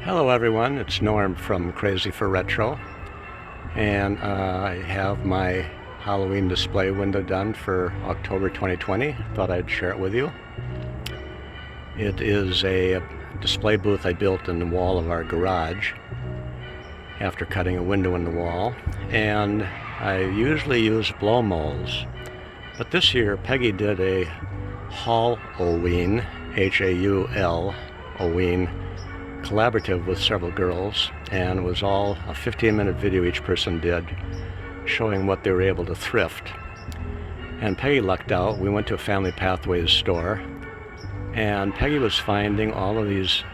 Hello everyone, it's Norm from Crazy for Retro, and I have my Halloween display window done for October 2020. Thought I'd share it with you. It is a display booth I built in the wall of our garage after cutting a window in the wall, and I usually use blow molds, but this year Peggy did a Halloween, Halloween collaborative with several girls, and it was all a 15-minute video each person did showing what they were able to thrift. And Peggy lucked out. We went to a Family Pathways store, and Peggy was finding all of these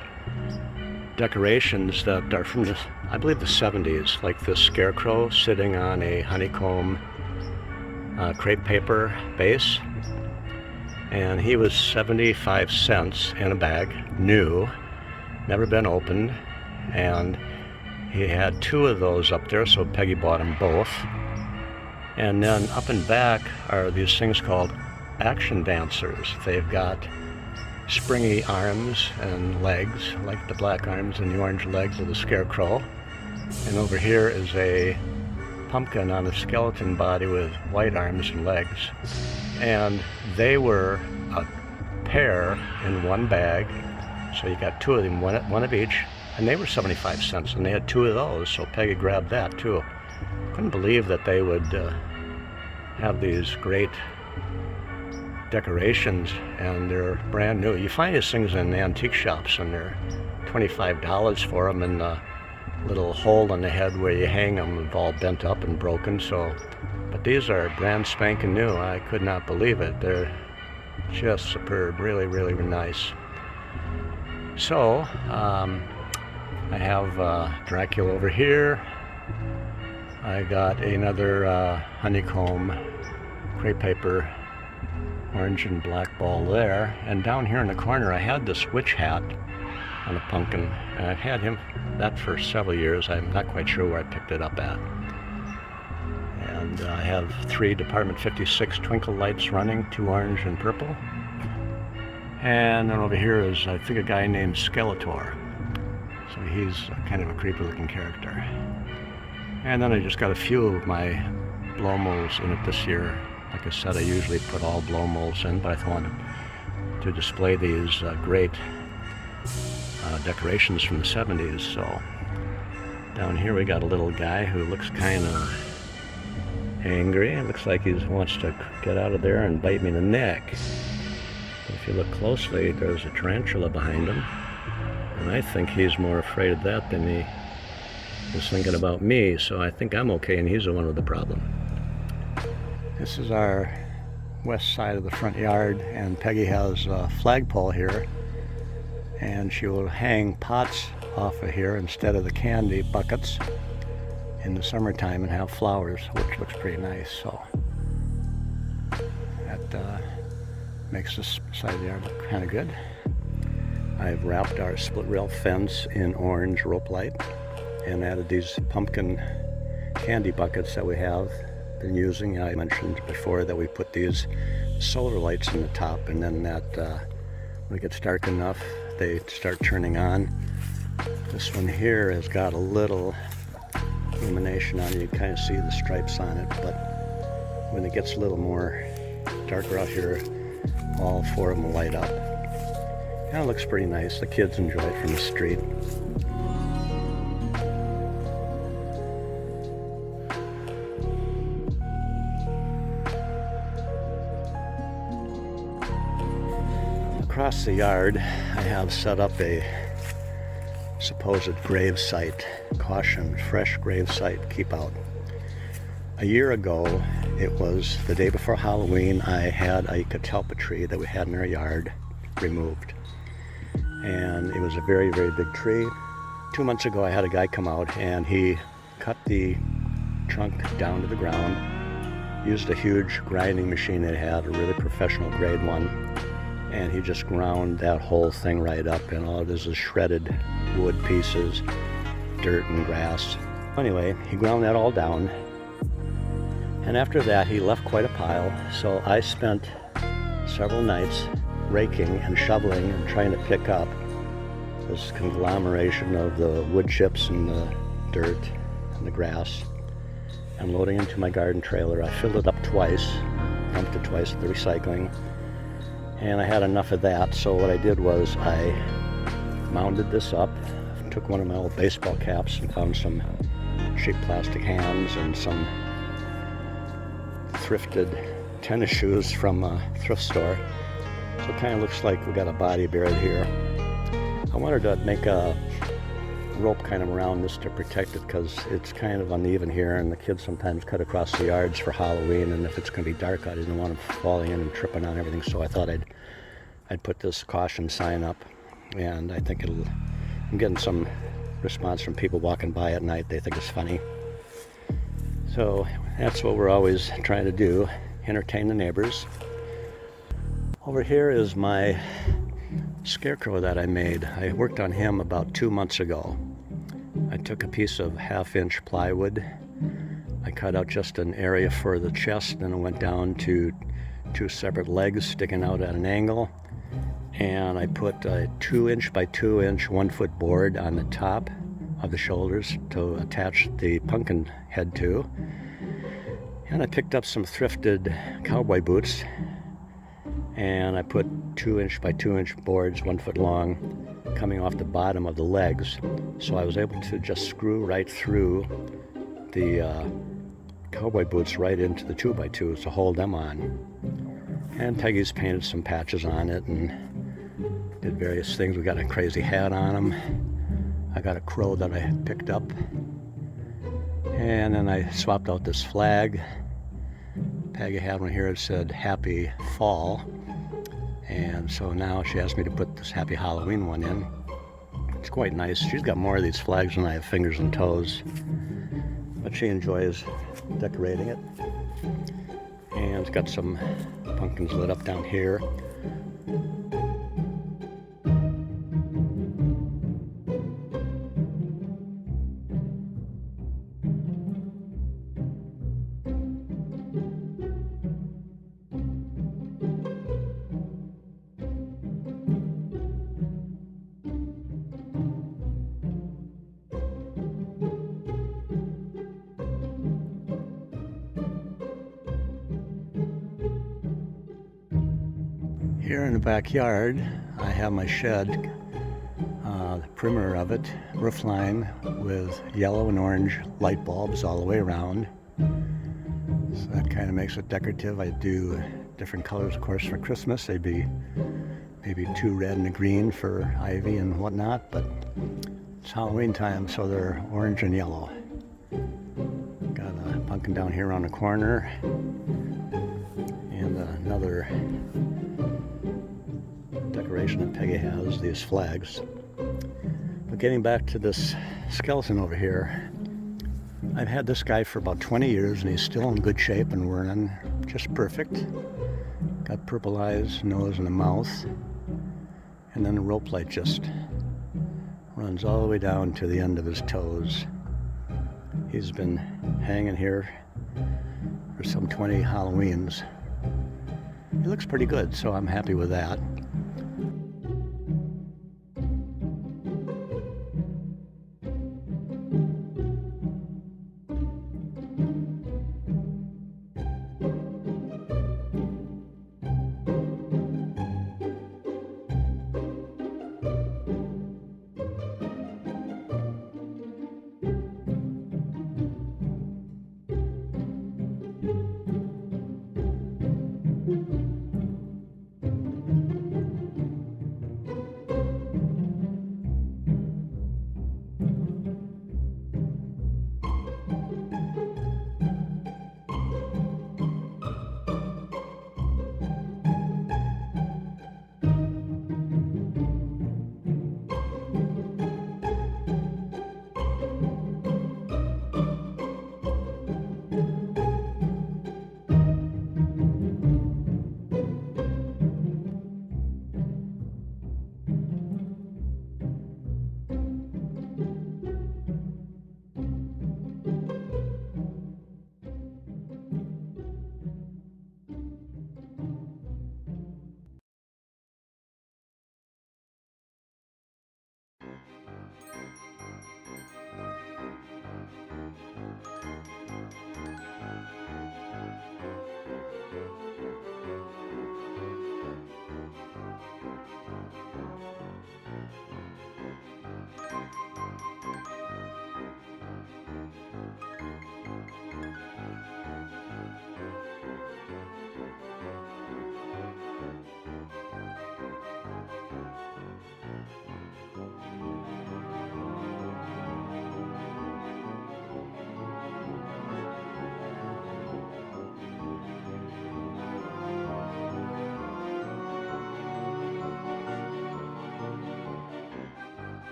decorations that are from I believe the 70s, like this scarecrow sitting on a honeycomb crepe paper base, and he was 75 cents in a bag, new, never been opened, and he had two of those up there, so Peggy bought them both. And then up and back are these things called action dancers. They've got springy arms and legs, like the black arms and the orange legs of the scarecrow. And over here is a pumpkin on a skeleton body with white arms and legs. And they were a pair in one bag. So you got two of them, one of each, and they were 75 cents, and they had two of those, so Peggy grabbed that too. Couldn't believe that they would have these great decorations, and they're brand new. You find these things in antique shops, and they're $25 for them, and the little hole in the head where you hang them is all bent up and broken. So, but these are brand spanking new. I could not believe it. They're just superb, really, really nice. So, I have Dracula over here. I got another honeycomb crepe paper orange and black ball there. And down here in the corner I had this witch hat on a pumpkin. And I've had that for several years. I'm not quite sure where I picked it up at. And I have 3 Department 56 twinkle lights running, 2 orange and purple. And then over here is, I think, a guy named Skeletor. So he's kind of a creepy looking character. And then I just got a few of my blow molds in it this year. Like I said, I usually put all blow molds in, but I wanted to display these great decorations from the 70s. So down here we got a little guy who looks kind of angry. It looks like he wants to get out of there and bite me in the neck. If you look closely, there's a tarantula behind him, and I think he's more afraid of that than he is thinking about me, so I think I'm okay and he's the one with the problem. This is our west side of the front yard, and Peggy has a flagpole here, and she will hang pots off of here instead of the candy buckets in the summertime and have flowers, which looks pretty nice. So that makes this side of the yard look kind of good. I've wrapped our split rail fence in orange rope light and added these pumpkin candy buckets that we have been using. I mentioned before that we put these solar lights in the top, and then that when it gets dark enough they start turning on. This one here has got a little illumination on it. You can kind of see the stripes on it, but when it gets a little more darker out here, all 4 of them light up. Kind of looks pretty nice. The kids enjoy it from the street. Across the yard, I have set up a supposed grave site. Caution, fresh grave site, keep out. A year ago, it was the day before Halloween, I had a catalpa tree that we had in our yard removed. And it was a very, very big tree. 2 months ago, I had a guy come out and he cut the trunk down to the ground, used a huge grinding machine that had, a really professional grade one, and he just ground that whole thing right up, and all it is shredded wood pieces, dirt and grass. Anyway, he ground that all down, and after that he left quite a pile, so I spent several nights raking and shoveling and trying to pick up this conglomeration of the wood chips and the dirt and the grass. I'm loading into my garden trailer. I filled it up twice, dumped it twice at the recycling, and I had enough of that. So what I did was I mounted this up, took one of my old baseball caps and found some cheap plastic hands and some thrifted tennis shoes from a thrift store. So it kind of looks like we got a body buried here. I wanted to make a rope kind of around this to protect it because it's kind of uneven here, and the kids sometimes cut across the yards for Halloween, and if it's going to be dark I didn't want them falling in and tripping on everything, so I thought I'd put this caution sign up, and I think I'm getting some response from people walking by at night. They think it's funny. So that's what we're always trying to do, entertain the neighbors. Over here is my scarecrow that I made. I worked on him about 2 months ago. I took a piece of 1/2-inch plywood. I cut out just an area for the chest, then I went down to 2 separate legs sticking out at an angle, and I put a 2-inch by 2-inch 1-foot board on the top of the shoulders to attach the pumpkin head to. And I picked up some thrifted cowboy boots, and I put 2-inch by 2-inch boards 1 foot long coming off the bottom of the legs, so I was able to just screw right through the cowboy boots right into the 2x2s to hold them on. And Peggy's painted some patches on it and did various things. We got a crazy hat on them. I got a crow that I picked up, and then I swapped out this flag. Peggy had one here that said Happy Fall, and so now she asked me to put this Happy Halloween one in. It's quite nice. She's got more of these flags than I have fingers and toes, but she enjoys decorating it. And it's got some pumpkins lit up down here. Here in the backyard, I have my shed, the perimeter of it, roof line with yellow and orange light bulbs all the way around. So that kind of makes it decorative. I do different colors, of course, for Christmas. They'd be maybe 2 red and a green for ivy and whatnot, but it's Halloween time, so they're orange and yellow. Got a pumpkin down here on the corner, and another decoration that Peggy has, these flags. But getting back to this skeleton over here, I've had this guy for about 20 years and he's still in good shape and running just perfect. Got purple eyes, nose, and a mouth, and then the rope light just runs all the way down to the end of his toes. He's been hanging here for some 20 Halloweens. He looks pretty good, so I'm happy with that.